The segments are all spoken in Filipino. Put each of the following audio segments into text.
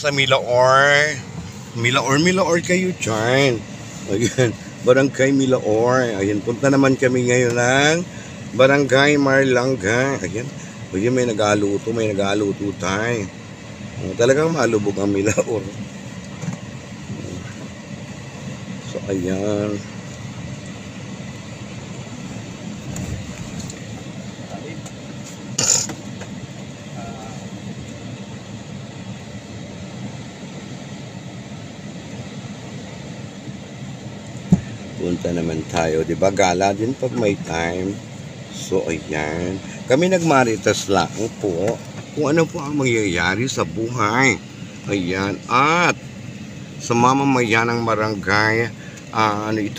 sa Milaor. Milaor kayo dyan. Ayan, Barangay Milaor. Ayan, punta naman kami ngayon ng Barangay Marlanga. Ayan, may nag-aluto tayo. Talagang malubog ang Milaor. So, ayan. Punta naman tayo, di ba? Gala din pag may time. So, ayan. Kami nagmaritas lang po kung ano po ang mangyayari sa buhay. Ayan. At sa mamamayan ng barangay,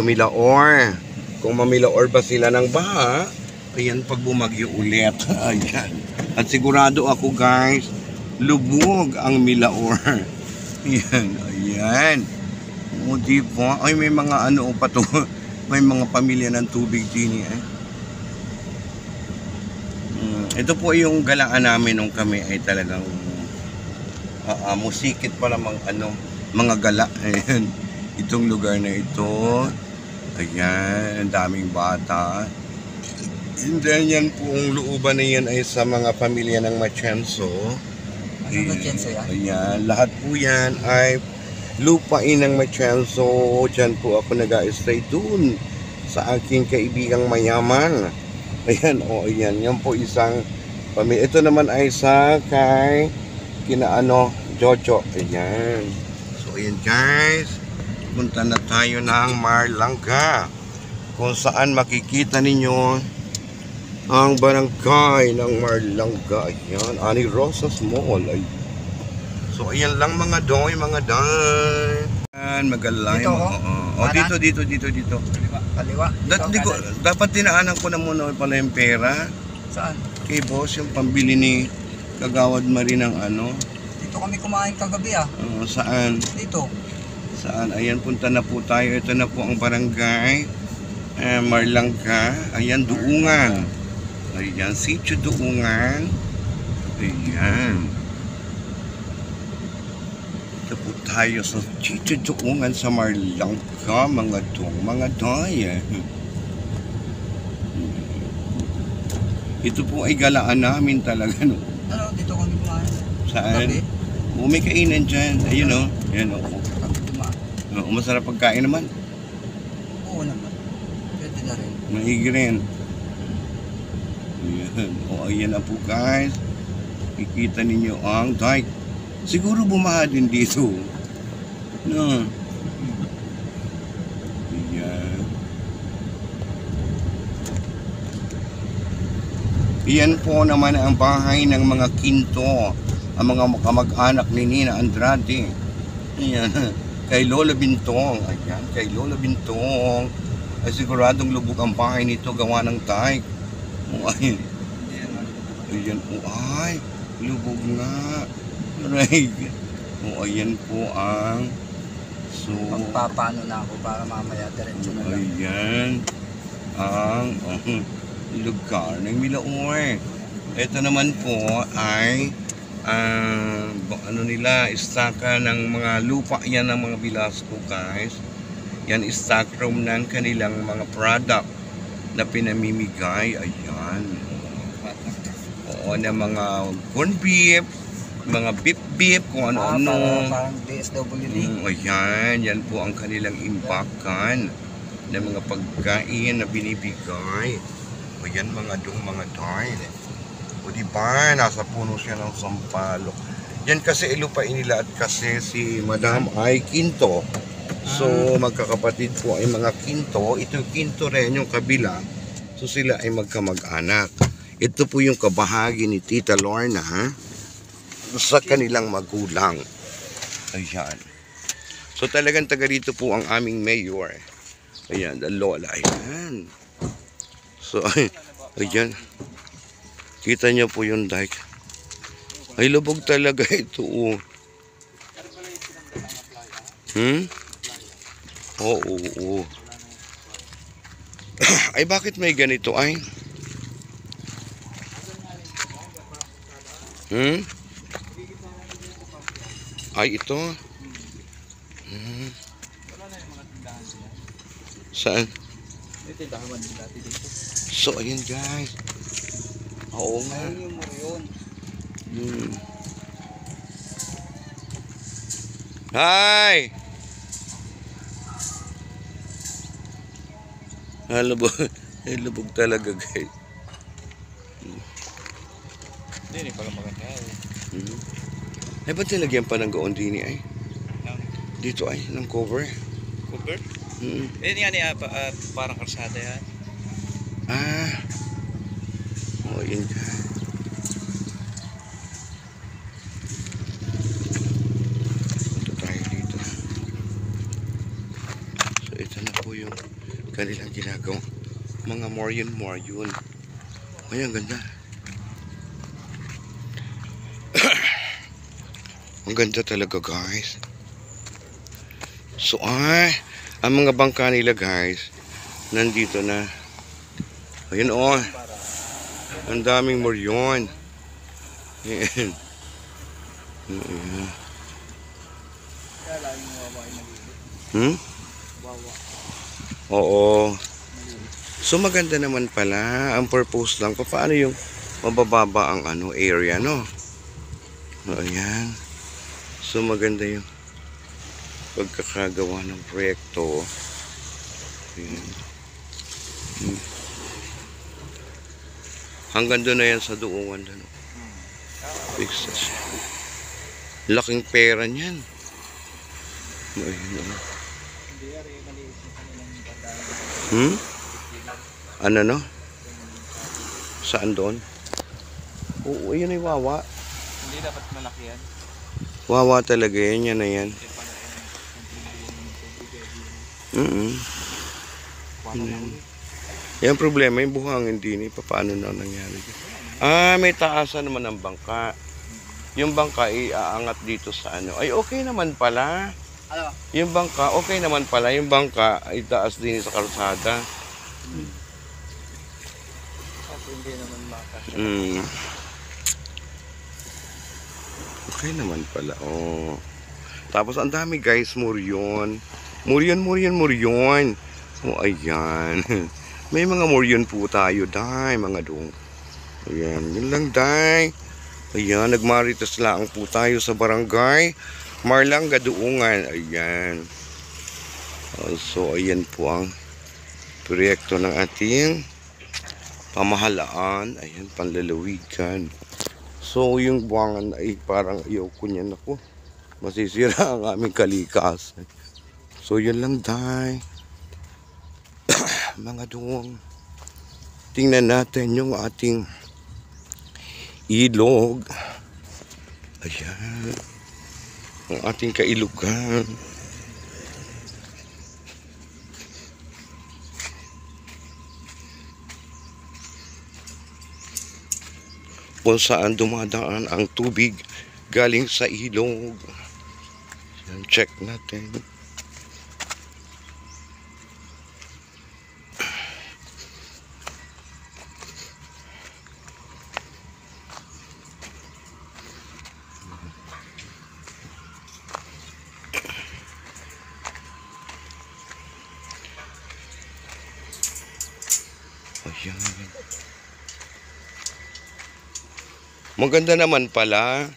Milaor. Kung mamilaor ba sila ng baha, ayan, pag bumagyo ulit. Ayan. At sigurado ako, guys, lubog ang Milaor. Ayan. O, diba? Ay, may mga pa to. May mga pamilya ng tubig din eh. Ito po yung galaan namin nung kami ay talagang musikit pala mga gala. Ayan. Itong lugar na ito. Ayan, ang daming bata. And then yan po, ang looban na yan ay sa mga pamilya ng Matienzo. Ayan, lahat po yan ay lupain ng Matienzo. Diyan po ako nag-stay dun sa aking kaibigang mayaman. Ayan, ayan. Yan po isang pamilya. Ito naman ay sa kay Jojo. Ayan. So, ayan guys. Punta na tayo ng Marlanga. Kung saan makikita ninyo ang barangay ng Marlanga. Ayan. Ani Rosas Mall. Ayan. So, ayan lang mga doy. Ayan, magalay. Dito. Kaliwa. Dapat dinaanan ko na muna pala yung pera. Saan? Kay boss, yung pambili ni Kagawad Marie ng Dito kami kumain kagabi saan? Dito. Saan? Ayan, punta na po tayo. Ito na po ang barangay Marlanga. Ayan, Duungan. Ayan, Sitio Duungan. Ayan. Ito po tayo sa Sitio Duungan sa Marlanga, mga doy. Ito po ay galaan namin talaga, no? Dito kami kumain. Saan? May kainan dyan. Ayun, Ayan, masarap pagkain naman. Oo naman. Pwede na rin. Maigi rin. Ayan. Ayan na po, guys. Kikita ninyo ang dike. Siguro bumaha din dito. No. Ayan. Iyan po naman ang bahay ng mga Quinto. Ang mga kamag-anak ni Nina Andrade. Ayan. Kay Lola Bintong. Ayan. Kay Lola Bintong. Ay siguradong lubog ang bahay nito gawa ng dike. Ayan. Ayan po. Ay. Lubog nga. Right. Ayan po ang magpapaano na ako para mamaya diretso na lang. Ayan ang lugar ng Milaor. Ito naman po ay istaka ng mga lupa yan ng mga Velasco, guys. Yan stock room ng kanilang mga product na pinamimigay. Ayan. Na mga corn beef, mga beef, kung ano-ano. Parang DSWD. Ayan, yan po ang kanilang imbakan ng mga pagkain na binibigay. Ayan, mga doy. O diba, nasa puno siya ng sampalok. Yan kasi ilupain nila at kasi si Madam ay Quinto. So, magkakapatid po ay mga Quinto. Ito Quinto rin yung kabila. So, sila ay magkamag-anak. Ito po yung kabahagi ni Tita Lorna, sa kanilang magulang. Ayan. So talagang taga rito po ang aming mayor. Ayan, the Lola. Ayan. So, ayan. Kita niyo po yung dike. Ay, lubog talaga ito. Oo. Ay, bakit may ganito ay? Ay, ito. Hmm. Wala na yung mga tindahan nila. Saan? May tindahan man din dati dito. So, ayun guys. Oo nga. Ayun yung Morion. Hmm. Hi! Lubog. Lubog talaga guys. Hindi pala maganda. Hmm. Ay, ba't nilagyan pa ng gaon din ay? Dito ay, ng cover. Cover? Hmm. Yan yan, parang karsada yan. Ah. Oh, yun. Punta tayo dito. So, ito na po yung kanilang ginagawa. Mga Morion. Ay, ang ganda. Ang ganda talaga guys. So ang mga bangka nila guys nandito na. Ayun oh. Ang daming Morion. Ayan. Ayan. Kaya lang yung wawa ay nalilip. Hmm? Wawa. Oo. So maganda naman pala. Ang purpose lang paano yung mabababa ang area no. Ayan. So maganda yung pagkakagawa ng proyekto. Ayan. Hanggang doon na yan sa duungan doon. Fixes. Laking pera niyan. Ayan. Hindi ari maliit yung kanilang pagdaan. Hmm? Ano no? Saan doon? Oo, yun ay wawa. Hindi dapat malaki yan. Wawa talaga yan. Yan na yan. Yung problema, yung buhangin din. Paano na nangyari? May taasan naman ang bangka. Yung bangka iaangat dito sa ano. Ay, okay naman pala. Ano? Yung bangka, okay naman pala. Yung bangka ay taas din sa kalsada. Kasi hindi naman makasya. Okay naman pala. Oh. Tapos ang dami guys, Morion. Morion. Oh, ayan. May mga Morion po tayo, day, mga dong. Ayan, yun lang, day. Ayan, nagmaritas lang po tayo sa barangay Marlanga, Duungan. Ayan. So, ayan po ang proyekto ng ating pamahalaan. Ayan, panlalawigan. So, yung buwangan ay parang ayaw ko niyan ako. Masisira ang aming kalikasan. So, yun lang, day. Mga dong. Tingnan natin yung ating ilog. Ayan. Ang ating kailugan. Kung saan dumadaan ang tubig galing sa ilog. Ayan, check natin. Ayan. Maganda naman pala.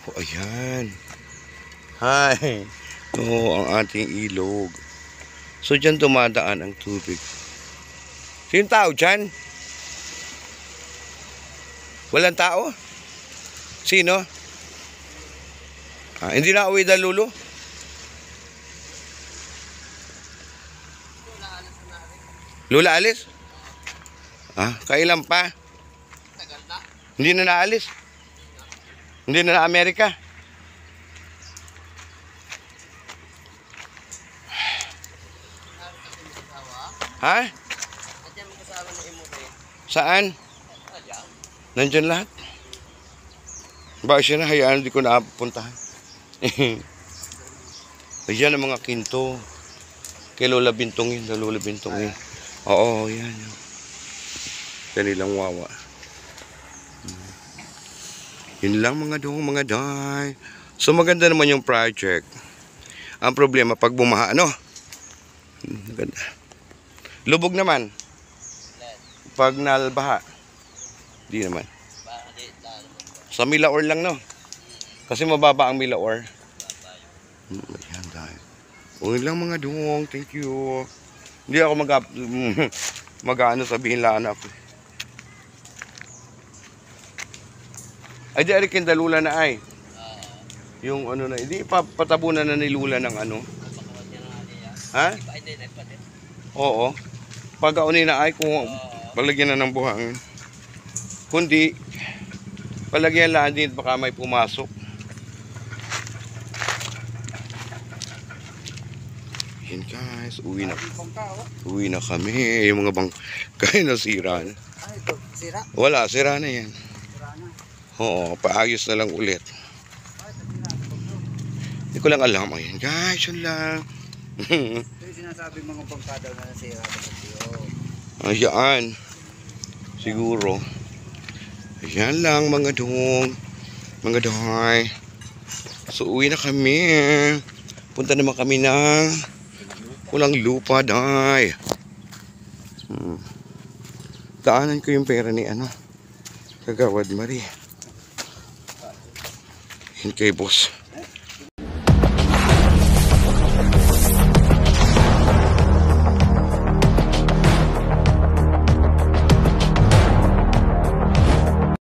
Oh, ayan. Hi. Oh, ang ating ilog. So, dyan dumadaan ang tubig. Sino tao dyan? Walang tao? Sino? Hindi na uwi na lulo? Lula alis? Kailan pa? Tagal na. Hindi na naalis? Hindi na Amerika? Ha? Nandiyan mo kasama ng emote. Saan? Nandiyan. Nandyan lahat? Bakit siya na? Hayaan, hindi ko naapuntahan. Ayan ang mga kinto. Kay Lola Bintongin. Lola Bintongin. Oo, yan. Kanilang wawa. Yun lang mga dong, mga day. So maganda naman yung project. Ang problema pag bumaha, ano? Maganda. Lubog naman. Pag nalbaha. Di naman. Sa Milaor lang, no? Kasi mababa ang Milaor. Ayan dahil. Okay lang mga dong. Thank you. Hindi ako mag-ano sabihin lang ako. Ay di ari kindalula na ay. Yung ano na, hindi patabunan na ni Lula ng ano. Ha? Oo. Pag-aunin na ay kung palagyan na ng buhangin. Kundi palagyan lang din baka may pumasok. Yan guys, uwi na kami. Yung mga bangkay nasira na. Ano ito? Sira? Wala, sira na yan. Sira na. Oo, paayos na lang ulit. Hindi ko lang alam. Ayan guys, yun lang. Ito yung sinasabi mga bangkada na nasira sa pagkiyo. Ayan. Siguro. Ayan lang mga dong. Mga doy. So uwi na kami. Punta naman kami ng Kulang Lupa, day. Daanan ko yung pera ni ano. Kagawad Marie. Yun kay boss.